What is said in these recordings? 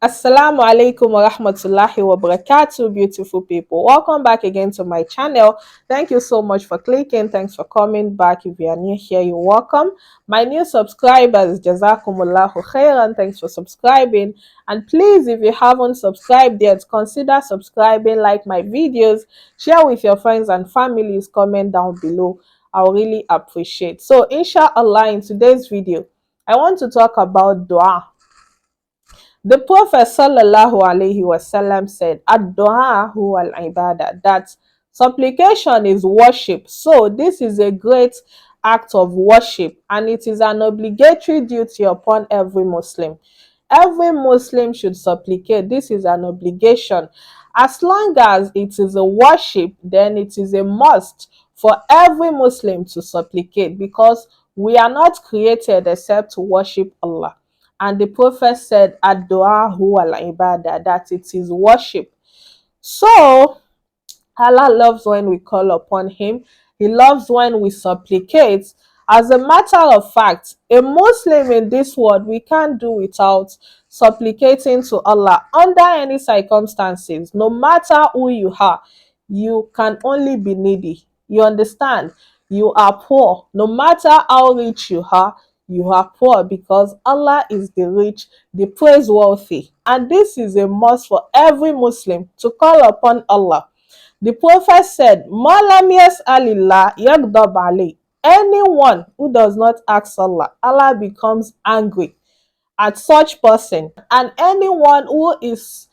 Assalamu alaikum wa rahmatullahi wa barakatuh, beautiful people. Welcome back again to my channel. Thank you so much for clicking. Thanks for coming back. If you are new here, you're welcome. My new subscribers, jazakumullahu khairan. Thanks for subscribing. And please, if you haven't subscribed yet, consider subscribing, like my videos, share with your friends and families, comment down below. I'll really appreciate. So, inshallah, in today's video, I want to talk about dua. The Prophet sallallahu alaihi wasallam said, "Ad-du'a huwa al-ibadah," that supplication is worship. So this is a great act of worship, and it is an obligatory duty upon every Muslim. Every Muslim should supplicate. This is an obligation. As long as it is a worship, then it is a must for every Muslim to supplicate, because we are not created except to worship Allah. And the Prophet said, "Ad-du'a huwa al-ibadah," that it is worship. So Allah loves when we call upon Him. He loves when we supplicate. As a matter of fact, a Muslim in this world, we can't do without supplicating to Allah under any circumstances. No matter who you are, you can only be needy. You understand? You are poor. No matter how rich you are poor, because Allah is the rich, the praiseworthy. And this is a must for every Muslim to call upon Allah. The Prophet said, "Malam yas'alillah yaghdab alayh." Anyone who does not ask Allah, Allah becomes angry at such person. And anyone who is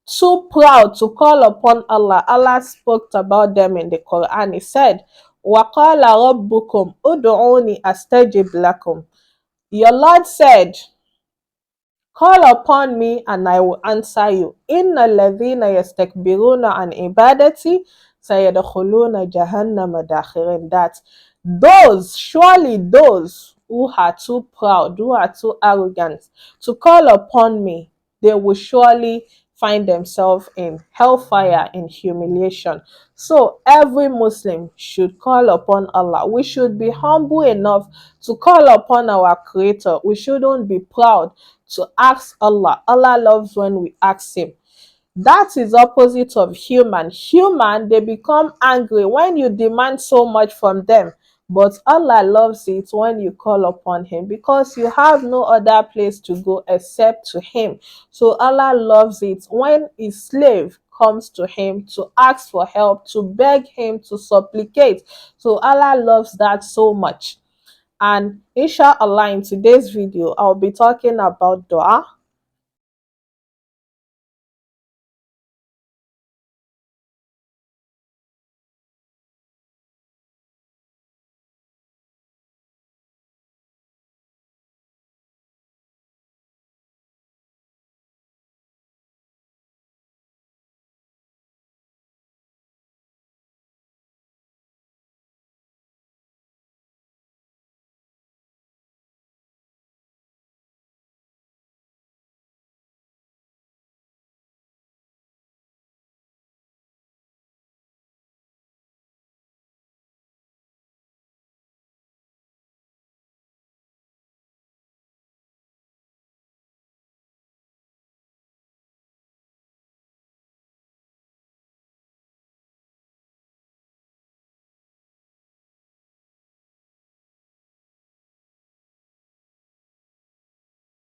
too proud to call upon Allah, Allah spoke about them in the Quran. He said, وَقَالَ رَبُّكُمْ أُدْعُونِي أَسْتَجِبْ لَكُمْ. Your Lord said, "Call upon me and I will answer you. Inna ladhina yastakbiruna an ibadati sayadkhuluna jahannama dakhirin." That surely those who are too proud, who are too arrogant to call upon me, they will surely find themselves in hellfire, in humiliation. So every Muslim should call upon Allah. We should be humble enough to call upon our Creator. We shouldn't be proud to ask Allah. Allah loves when we ask Him. That is opposite of human. Human, they become angry when you demand so much from them. But Allah loves it when you call upon Him, because you have no other place to go except to Him. So Allah loves it when His slave comes to Him to ask for help, to beg Him, to supplicate. So Allah loves that so much. And inshallah, in today's video, I'll be talking about dua.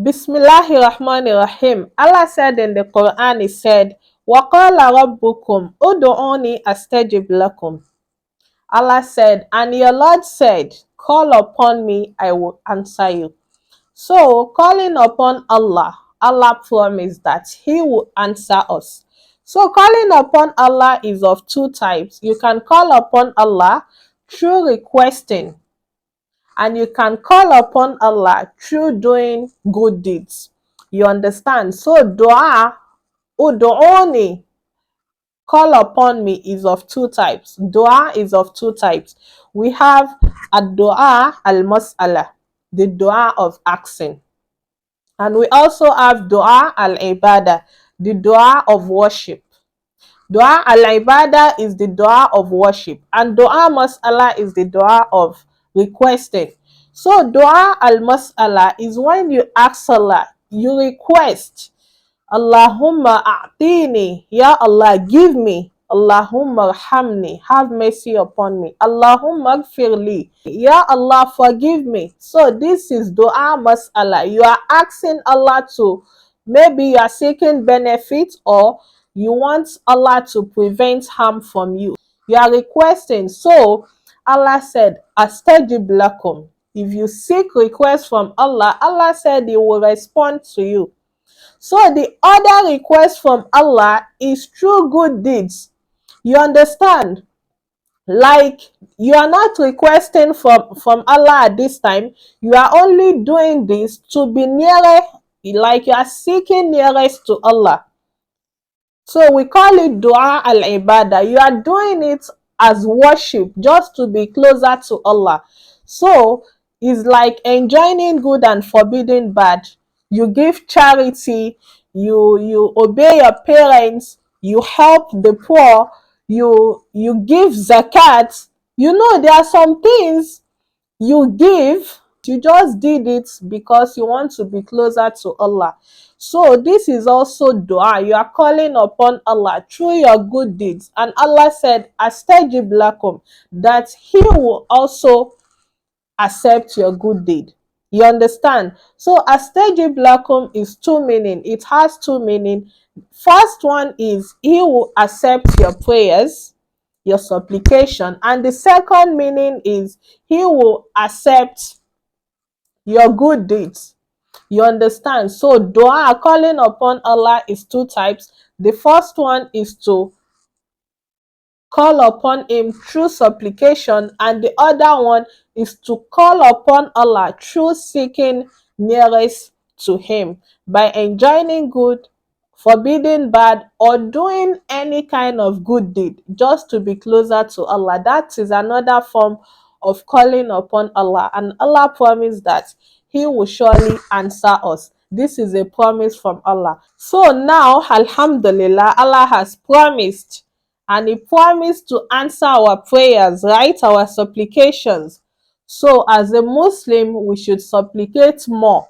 Bismillahir Rahmanir Rahim. Allah said in the Quran, He said, "Waqala rabbukum ud'uni astajib lakum." Allah said, "And your Lord said, call upon me, I will answer you." So, calling upon Allah, Allah promised that He will answer us. So, calling upon Allah is of two types. You can call upon Allah through requesting, and you can call upon Allah through doing good deeds. You understand? So, dua, udu'uni, call upon me, is of two types. Dua is of two types. We have ad-dua al-mas'ala, the dua of asking. And we also have dua al-ibadah, the dua of worship. Dua al-ibadah is the dua of worship, and dua mas'ala is the dua of requesting. So dua al-mas'ala is when you ask Allah, you request Allahumma a'tini, Ya Allah, give me. Allahumma arhamni, have mercy upon me. Allahumma gfirli, Ya Allah, forgive me. So this is dua mas'ala. You are asking Allah to, maybe you are seeking benefit, or you want Allah to prevent harm from you. You are requesting. So Allah said, Astajib lakum. If you seek request from Allah, Allah said He will respond to you. So the other request from Allah is through good deeds. You understand? Like, you are not requesting from Allah at this time. You are only doing this to be nearer, like you are seeking nearest to Allah. So we call it dua al ibadah. You are doing it as worship, just to be closer to Allah. So it's like enjoining good and forbidding bad. You give charity, you obey your parents, you help the poor, you give zakat. You know, there are some things you give, you just did it because you want to be closer to Allah. So this is also dua. You are calling upon Allah through your good deeds. And Allah said, Astajib lakum, that He will also accept your good deed. You understand? So Astajib lakum is two meaning. It has two meaning. First one is He will accept your prayers, your supplication, and the second meaning is He will accept your good deeds. You understand? So dua, calling upon Allah, is two types. The first one is to call upon Him through supplication, and the other one is to call upon Allah through seeking nearest to Him by enjoining good, forbidding bad, or doing any kind of good deed just to be closer to Allah. That is another form of calling upon Allah, and Allah promised that He will surely answer us. This is a promise from Allah. So now, Alhamdulillah, Allah has promised, and He promised to answer our prayers, right? Our supplications. So as a Muslim, we should supplicate more.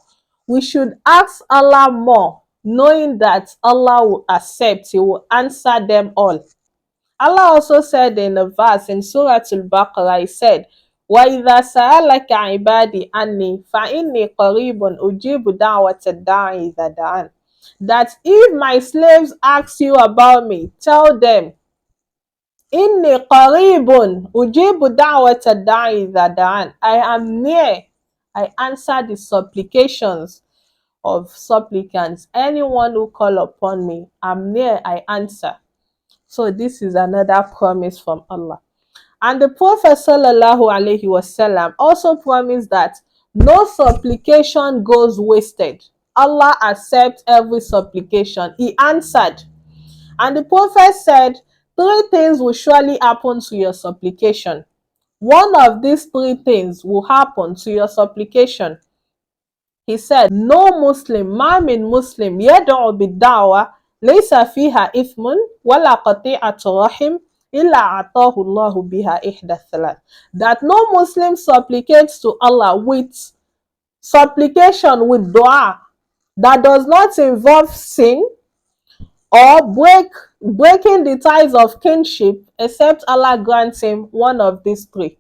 We should ask Allah more, knowing that Allah will accept, He will answer them all. Allah also said in a verse in Surah Al-Baqarah, He said, وَإِذَا سَأَلَكَ عِبَادِي أَنِّي فَإِنِّي قَرِيبٌ أُجِيبُ دَعْوَةَ الدَّاعِ إِذَا دَعَانِ. That if my slaves ask you about me, tell them, Inni qaribun ujibu da'wata da'i idha da'an. I am near. I answer the supplications of supplicants. Anyone who call upon me, I'm near, I answer. So this is another promise from Allah. And the Prophet sallallahu alaihi wasallam also promised that no supplication goes wasted. Allah accepts every supplication. He answered. And the Prophet said, three things will surely happen to your supplication. One of these three things will happen to your supplication. He said, no Muslim, ma min Muslim, yad'u bid-da'wa, laysa fiha ithmun, wala qati'atu rahim, illa atahu Allahu biha ihda thalath. That no Muslim supplicates to Allah with supplication, with dua, that does not involve sin, or breaking the ties of kinship, except Allah grants him one of these three.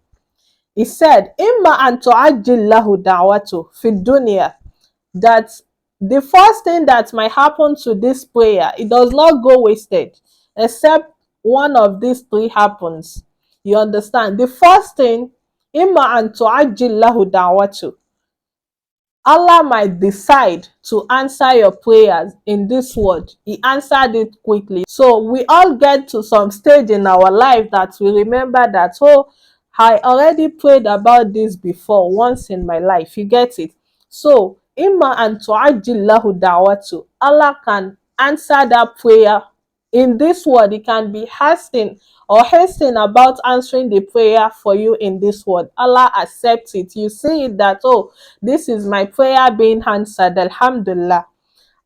He said, Imma an tu'ajjil lahu da'watu fi dunya, that the first thing that might happen to this prayer, it does not go wasted, except one of these three happens. You understand? The first thing, Imma an tu'ajjil lahu da'watu, Allah might decide to answer your prayers in this world. He answered it quickly. So we all get to some stage in our life that we remember that, oh, I already prayed about this before once in my life. You get it? So, Imma and tu'ajjillahu da'watu. Allah can answer that prayer in this world. He can be hastening about answering the prayer for you in this world. Allah accepts it. You see it that, oh, this is my prayer being answered. Alhamdulillah.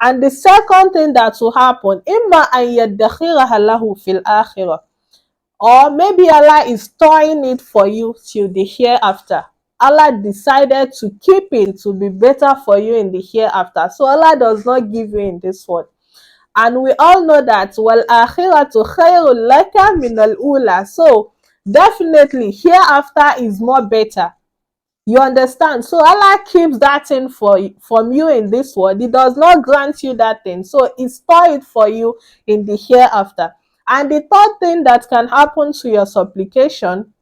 And the second thing that will happen, imma an yaddakhiraha lahu fil akhirah. Or maybe Allah is storing it for you till the hereafter. Allah decided to keep it to be better for you in the hereafter. So Allah does not give you in this world. And we all know that wal akhiratu khairul laka min al ula. So definitely hereafter is more better. You understand? So Allah keeps that thing from you in this world. He does not grant you that thing. So He store it for you in the hereafter. And the third thing that can happen to your supplication,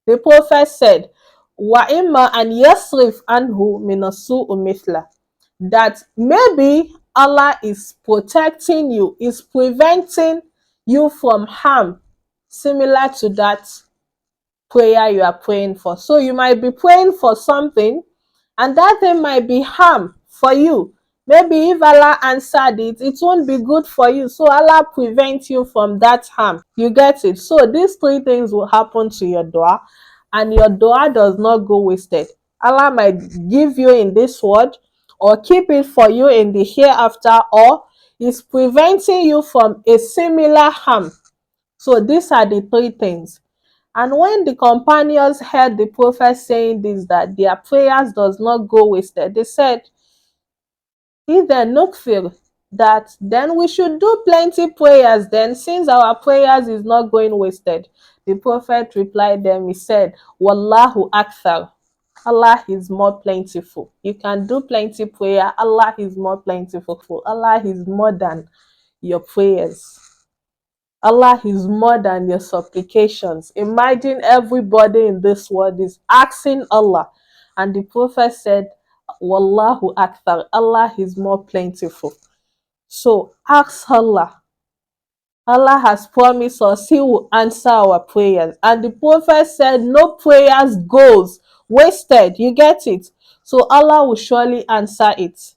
the Prophet said, Wa imma an yasrif anhu minasu umithla. That maybe Allah is protecting you, is preventing you from harm similar to that prayer you are praying for. So you might be praying for something and that thing might be harm for you. Maybe if Allah answered it, it won't be good for you. So Allah prevents you from that harm. You get it? So these three things will happen to your dua, and your dua does not go wasted. Allah might give you in this world or keep it for you in the hereafter, or is preventing you from a similar harm. So these are the three things. And when the companions heard the prophet saying this, that their prayers does not go wasted, they said, either nukfir, that then we should do plenty prayers then, since our prayers is not going wasted. The prophet replied them, he said, Wallahu akthar. Allah is more plentiful. You can do plenty prayer. Allah is more plentiful. Allah is more than your prayers. Allah is more than your supplications. Imagine everybody in this world is asking Allah. And the Prophet said, Wallahu Akbar, Allah is more plentiful. So ask Allah. Allah has promised us He will answer our prayers. And the Prophet said, no prayers goes wasted. You get it? So Allah will surely answer it.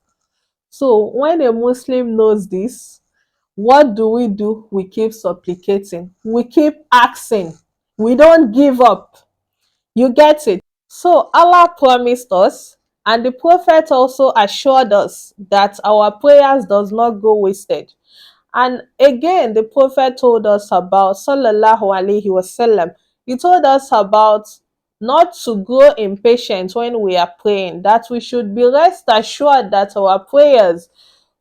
So when a Muslim knows this, what do? We keep supplicating. We keep asking. We don't give up. You get it? So Allah promised us, and the Prophet also assured us that our prayers does not go wasted. And again, the Prophet told us about, sallallahu alaihi wasallam, he told us about not to grow impatient when we are praying, that we should be rest assured that our prayers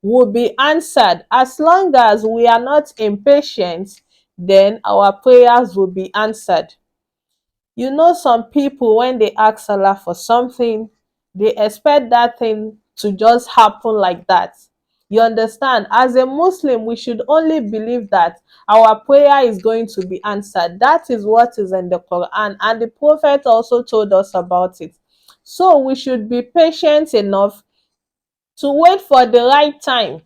will be answered. As long as we are not impatient, then our prayers will be answered. You know, some people, when they ask Allah for something, they expect that thing to just happen like that. You understand? As a Muslim, we should only believe that our prayer is going to be answered. That is what is in the Quran, and the Prophet also told us about it. So we should be patient enough to wait for the right time.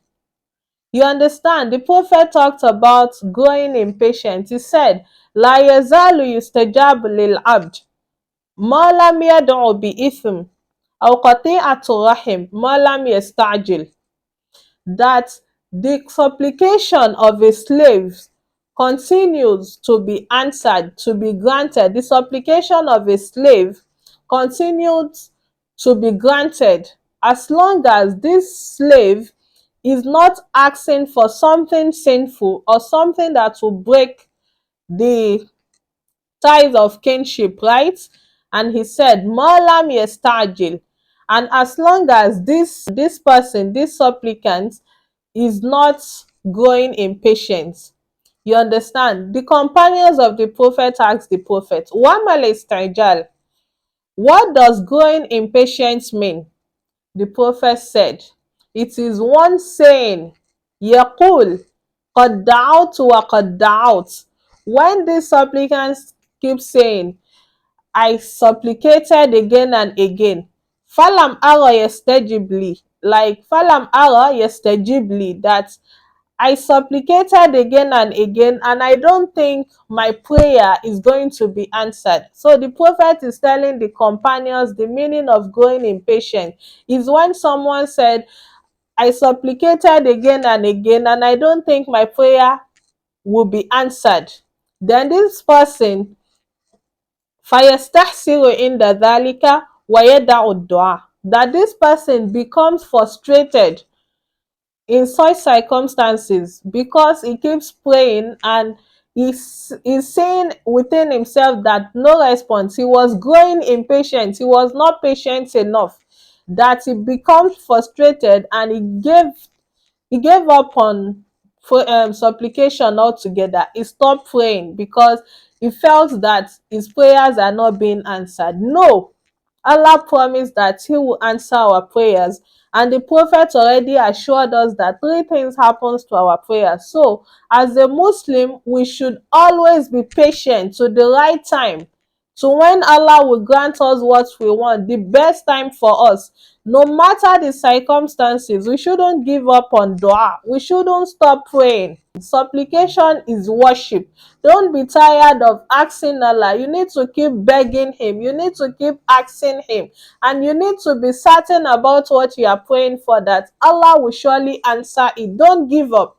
You understand? The Prophet talked about growing impatient. He said, La yazalu yustajabu lil abd ma lam yad'u bi ithm aw qati'atu rahim ma lam yasta'jil. That the supplication of a slave continues to be answered, to be granted. The supplication of a slave continues to be granted as long as this slave is not asking for something sinful or something that will break the ties of kinship, right? And he said, Malam yestajil. And as long as this person, this supplicant, is not growing impatient. You understand? The companions of the prophet asked the prophet, Wamal istajal. What does growing impatient mean? The prophet said, it is one saying, Yaqul, qad da'awtu wa qad da'awt. When the supplicants keep saying, I supplicated again and again, falam ara yastajibli, like falam ara yastajibli, that I supplicated again and again, and I don't think my prayer is going to be answered. So the prophet is telling the companions the meaning of growing impatient is when someone said, I supplicated again and again, and I don't think my prayer will be answered. Then this person, fayastahsiru inda dhalika wa yada'u dua, that this person becomes frustrated in such circumstances because he keeps praying and he's saying within himself that no response. He was growing impatient. He was not patient enough, that he becomes frustrated and he gave up on supplication altogether. He stopped praying because he felt that his prayers are not being answered. No, Allah promised that He will answer our prayers, and the Prophet already assured us that three things happens to our prayers. So, as a Muslim, we should always be patient to the right time, to when Allah will grant us what we want, the best time for us. No matter the circumstances, we shouldn't give up on dua. We shouldn't stop praying. Supplication is worship. Don't be tired of asking Allah. You need to keep begging Him. You need to keep asking Him. And you need to be certain about what you are praying for, that Allah will surely answer it. Don't give up.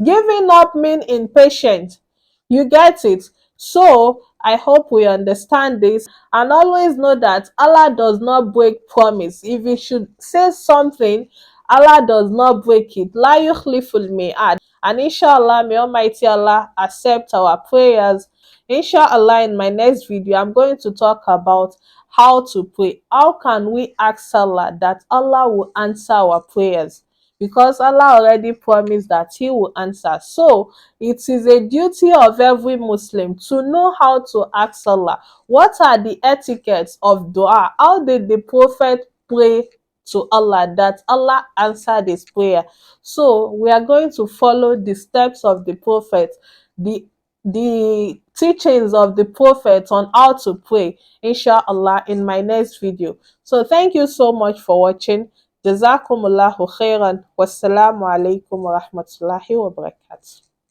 Giving up means impatient. You get it? So, I hope we understand this, and always know that Allah does not break promise. If He should say something, Allah does not break it. La yukhliful mi'ad. And inshallah, may Almighty Allah accept our prayers. Inshallah, in my next video, I'm going to talk about how to pray. How can we ask Allah that Allah will answer our prayers? Because Allah already promised that He will answer. So it is a duty of every Muslim to know how to ask Allah. What are the etiquettes of dua? How did the Prophet pray to Allah that Allah answered his prayer? So we are going to follow the steps of the Prophet, the teachings of the Prophet on how to pray, inshallah, in my next video. So thank you so much for watching. Jazakumullahu khairan. Wassalamu alaikum wa rahmatullahi wa barakatuh.